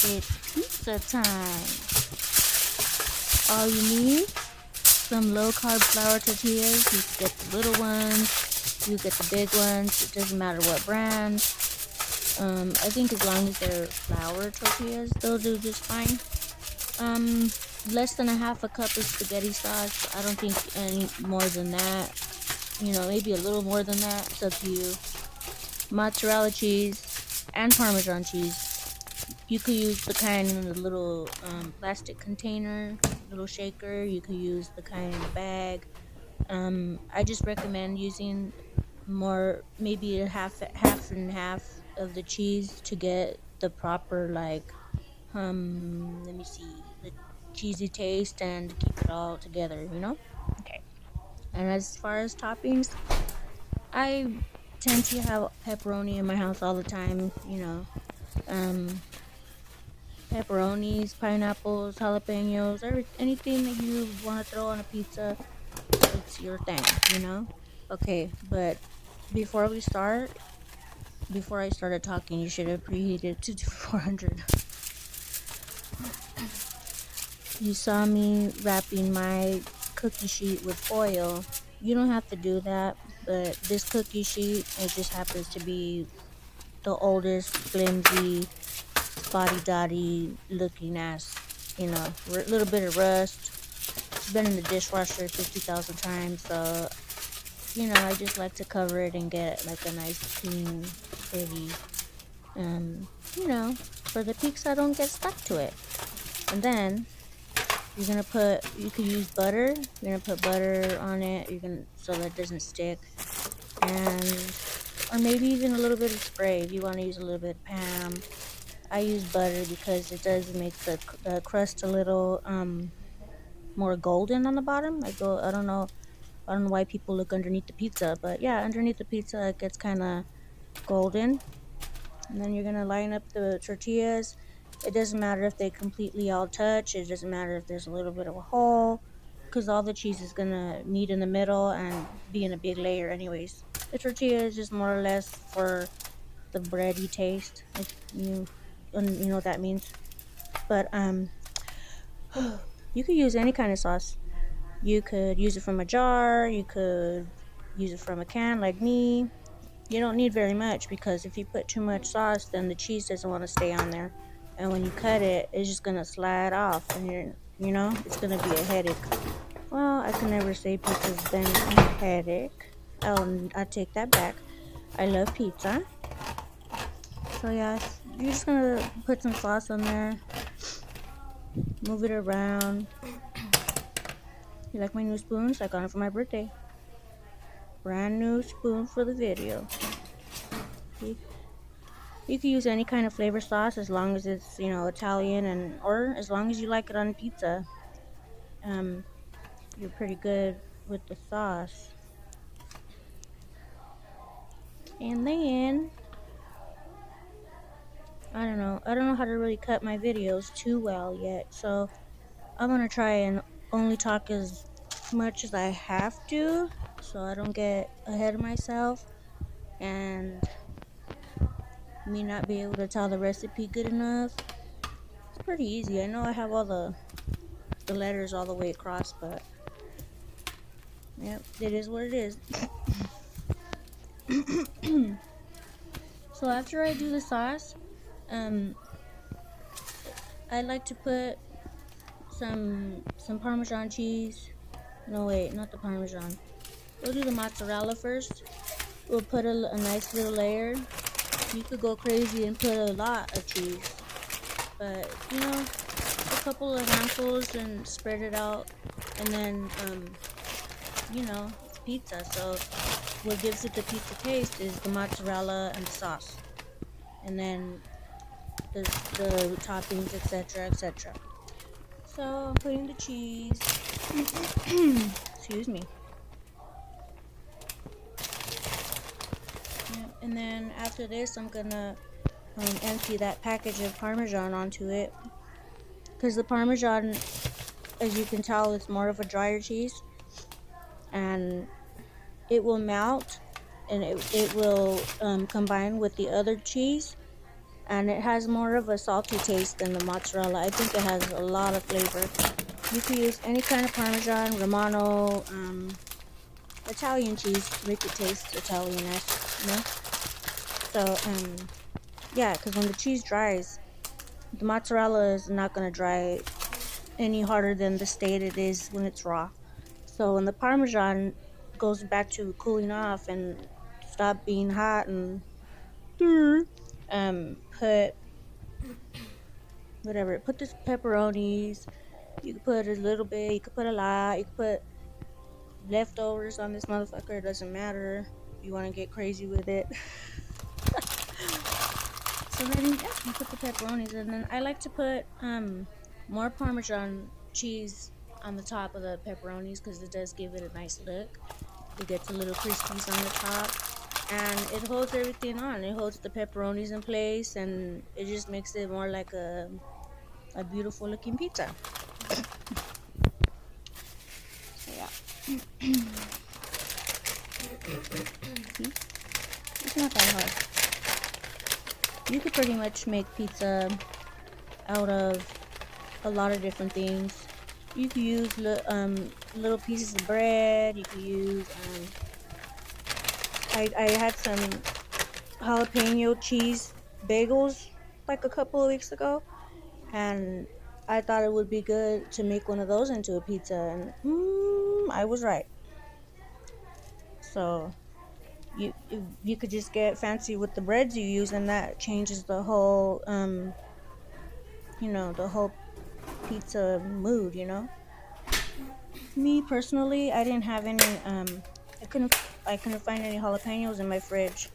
It's pizza time. All you need, some low-carb flour tortillas. You can get the little ones, you get the big ones. It doesn't matter what brand. I think as long as they're flour tortillas, they'll do just fine. Less than a half a cup of spaghetti sauce. I don't think any more than that. Maybe a little more than that. It's up to you. Mozzarella cheese and Parmesan cheese. You could use the kind in the little plastic container, little shaker. You could use the kind in the bag. I just recommend using more, maybe a half and half of the cheese to get the proper let me see, the cheesy taste and keep it all together. Okay. And as far as toppings, I tend to have pepperoni in my house all the time. Um, Pepperonis, pineapples, jalapenos, anything that you want to throw on a pizza, it's your thing. Okay, but before we start, before I started talking, you should have preheated to 400. You saw me wrapping my cookie sheet with foil. You don't have to do that, but this cookie sheet, it just happens to be the oldest, flimsy, spotty dotty looking ass, a little bit of rust. It's been in the dishwasher 50,000 times, so, I just like to cover it and get like a nice, clean, pretty, for the pizza don't get stuck to it. And then you could use butter. You're gonna put butter on it. So that it doesn't stick, and or maybe even a little bit of spray if you want to use a little bit of Pam. I use butter because it does make the crust a little more golden on the bottom. I don't know why people look underneath the pizza, but yeah, underneath the pizza it gets kind of golden. And then you're gonna line up the tortillas. It doesn't matter if they completely all touch. It doesn't matter if there's a little bit of a hole, because all the cheese is gonna meet in the middle and be in a big layer anyways. The tortilla is just more or less for the bready taste, if you know what that means. But you could use any kind of sauce. You could use it from a jar. You could use it from a can, like me. You don't need very much, because if you put too much sauce, then the cheese doesn't want to stay on there. And when you cut it, it's just going to slide off, and it's going to be a headache. Well, I can never say pizza's been a headache. I take that back. I love pizza. So yeah, you're just going to put some sauce on there. Move it around. You like my new spoons? I got it for my birthday. Brand new spoon for the video. You can use any kind of flavor sauce as long as it's, Italian, or as long as you like it on pizza. You're pretty good with the sauce. And then I don't know. I don't know how to really cut my videos too well yet. So I'm gonna try and only talk as much as I have to, so I don't get ahead of myself and me not be able to tell the recipe good enough. It's pretty easy. I know I have all the letters all the way across, but yep, it is what it is. So after I do the sauce, I like to put some Parmesan cheese. No, wait, not the Parmesan. We'll do the mozzarella first. We'll put a nice little layer. You could go crazy and put a lot of cheese, but a couple of handfuls and spread it out. And then it's pizza, so what gives it the pizza taste is the mozzarella and the sauce, and then the toppings, etc., etc. So I'm putting the cheese. Excuse me. Yeah, and then after this, I'm gonna empty that package of Parmesan onto it, because the Parmesan, as you can tell, is more of a drier cheese, and it will melt, and it will combine with the other cheese, and it has more of a salty taste than the mozzarella. I think it has a lot of flavor. You can use any kind of Parmesan, Romano, Italian cheese to make it taste Italian-esque, you know? So, yeah, because when the cheese dries, the mozzarella is not going to dry any harder than the state it is when it's raw. So when the Parmesan goes back to cooling off and stop being hot and put whatever, put the pepperonis. You could put a little bit, you could put a lot, you could put leftovers on this motherfucker. It doesn't matter if you want to get crazy with it. So then, yeah, you put the pepperonis, and then I like to put more Parmesan cheese on the top of the pepperonis because it does give it a nice look. It gets a little crispies on the top, and it holds everything on. It holds the pepperonis in place, and it just makes it more like a beautiful looking pizza. So yeah, see, it's not that hard. You could pretty much make pizza out of a lot of different things. You could use little pieces of bread. You could use I had some jalapeno cheese bagels like a couple of weeks ago, and I thought it would be good to make one of those into a pizza, and I was right. So you could just get fancy with the breads you use, and that changes the whole the whole pizza mood. Me personally, I didn't have any I couldn't find any jalapenos in my fridge,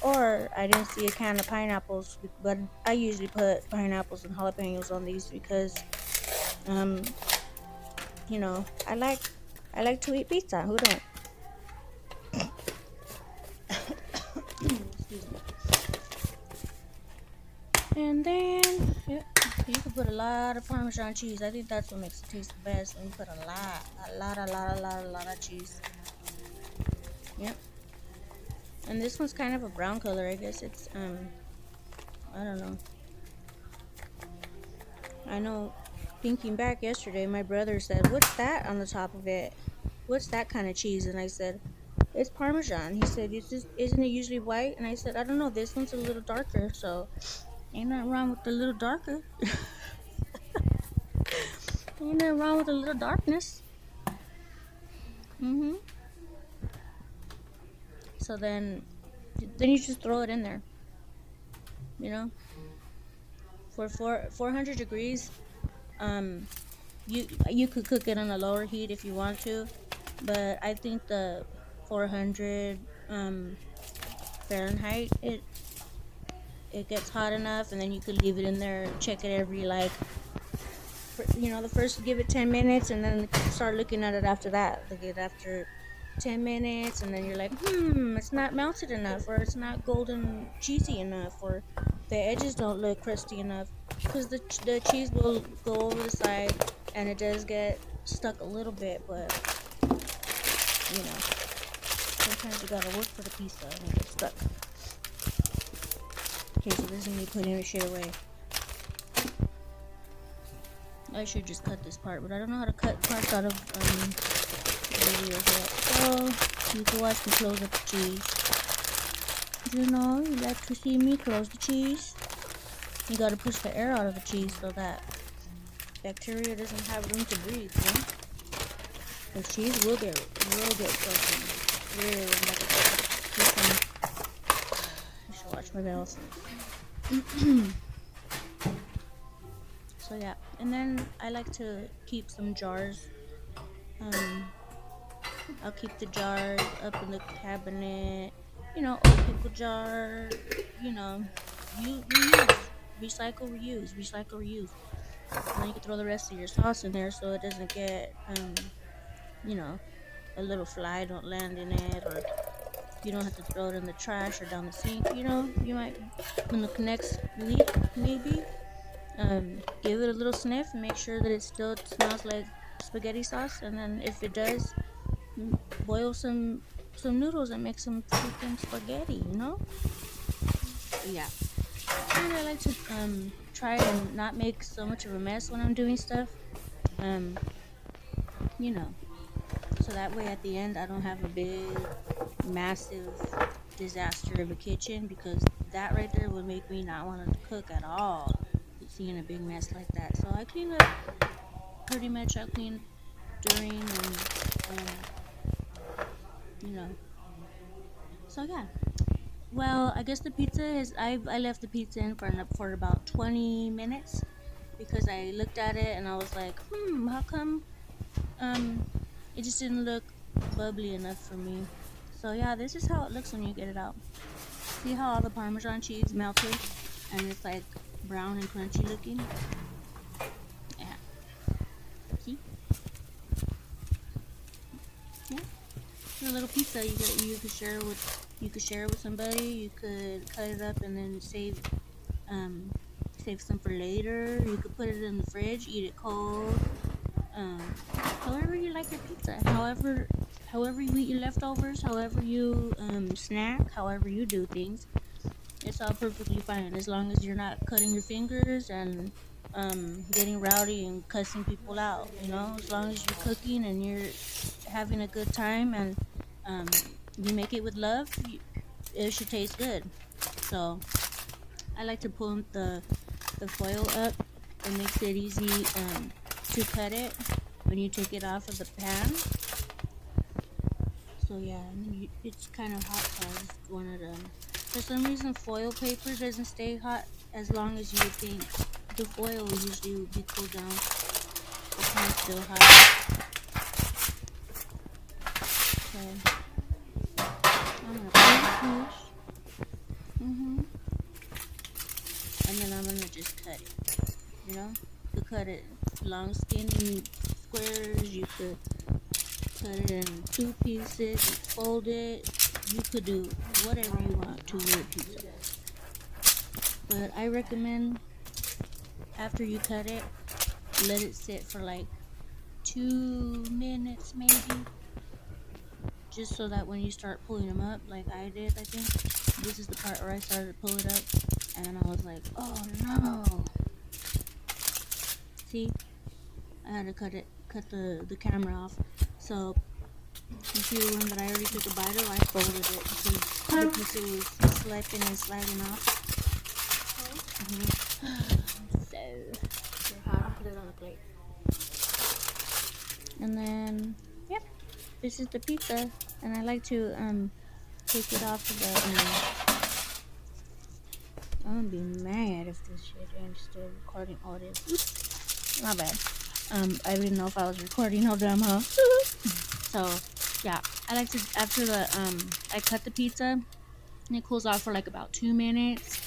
or I didn't see a can of pineapples, but I usually put pineapples and jalapenos on these because um I like to eat pizza. Who don't? Excuse me. And then, yeah, you can put a lot of Parmesan cheese. I think that's what makes it taste the best. When you put a lot of cheese. Yep. And this one's kind of a brown color. I guess it's I don't know. I know. Thinking back yesterday, my brother said, "What's that on the top of it? What's that kind of cheese?" And I said, "It's Parmesan." He said, "Isn't it usually white?" And I said, "I don't know. This one's a little darker, so ain't nothing wrong with the little darker." Ain't nothing wrong with a little darkness. Mhm. So then you just throw it in there. You know, for 400 degrees. Um, you could cook it on a lower heat if you want to, but I think the 400 Fahrenheit it gets hot enough, and then you could leave it in there. Check it every the first give it 10 minutes, and then start looking at it after that. Look at it after 10 minutes, and then you're like, it's not melted enough, or it's not golden cheesy enough, or the edges don't look crusty enough, because the cheese will go over the side, and it does get stuck a little bit, but sometimes you gotta work for the pizza and it gets stuck. Okay, so this is me putting the shit away. I should just cut this part, but I don't know how to cut parts out of videos yet. So you can watch me close up the cheese. You like to see me close the cheese. You gotta push the air out of the cheese so that bacteria doesn't have room to breathe, Because cheese will get broken. Really, I should watch my mouth. So yeah, and then I like to keep some jars. I'll keep the jars up in the cabinet. Old pickle jar. You reuse, recycle, reuse. And then you can throw the rest of your sauce in there so it doesn't get a little fly don't land in it, or you don't have to throw it in the trash or down the sink. You might in the next week maybe. Give it a little sniff and make sure that it still smells like spaghetti sauce, and then if it does, boil some noodles and make some freaking spaghetti. Yeah. And I like to try and not make so much of a mess when I'm doing stuff. Um, you know, so that way at the end I don't have a big, massive disaster of a kitchen, because that right there would make me not want to cook at all. Seeing a big mess like that, so I clean up pretty much. I clean during you know. So yeah. Well, I guess the pizza is. I left the pizza in for about 20 minutes because I looked at it and I was like, how come um it just didn't look bubbly enough for me. So yeah, this is how it looks when you get it out. See how all the Parmesan cheese melted and it's like brown and crunchy looking? Yeah. See? Yeah. It's a little pizza you could share with somebody. You could cut it up and then um save some for later. You could put it in the fridge, eat it cold. However you like your pizza, however you eat your leftovers, however you snack, however you do things, it's all perfectly fine as long as you're not cutting your fingers and getting rowdy and cussing people out. You know, as long as you're cooking and you're having a good time and you make it with love, it should taste good. So I like to pull the foil up. It makes it easy to cut it when you take it off of the pan. So yeah, and then it's kind of hot, so I just wanted to. For some reason, foil paper doesn't stay hot as long as you would think. The foil usually would be cooled down. The pan's still hot. So I'm gonna push, and then I'm gonna just cut it. You know, you could cut it long, skinny squares. You could cut it in two pieces. You fold it. You could do whatever you want to your pizza. But I recommend after you cut it, let it sit for like 2 minutes maybe, just so that when you start pulling them up, like I did, I think this is the part where I started to pull it up, and then I was like, oh no! See, I had to cut the camera off. So you see the one that I already took a bite of, I folded it because the pizza was slipping and sliding off. So I'll put it on the plate. And then, yep, this is the pizza, and I like to take it off of the. I'm gonna be mad if this shit ain't still recording. Oh, it is. Oops, my bad. I didn't know if I was recording. No damn, huh? So, yeah, I like to after the I cut the pizza, and it cools off for like about 2 minutes.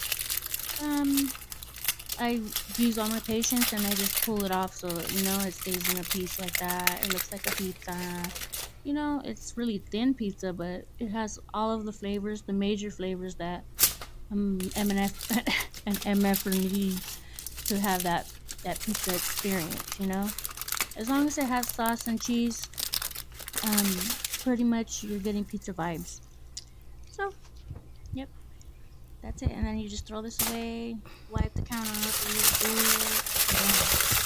I use all my patience and I just pull it off so it stays in a piece like that. It looks like a pizza. It's really thin pizza, but it has all of the flavors, the major flavors that M&F and MF needs to have that pizza experience. As long as it has sauce and cheese, pretty much you're getting pizza vibes. So, yep. That's it, and then you just throw this away, wipe the counter off, and you're good.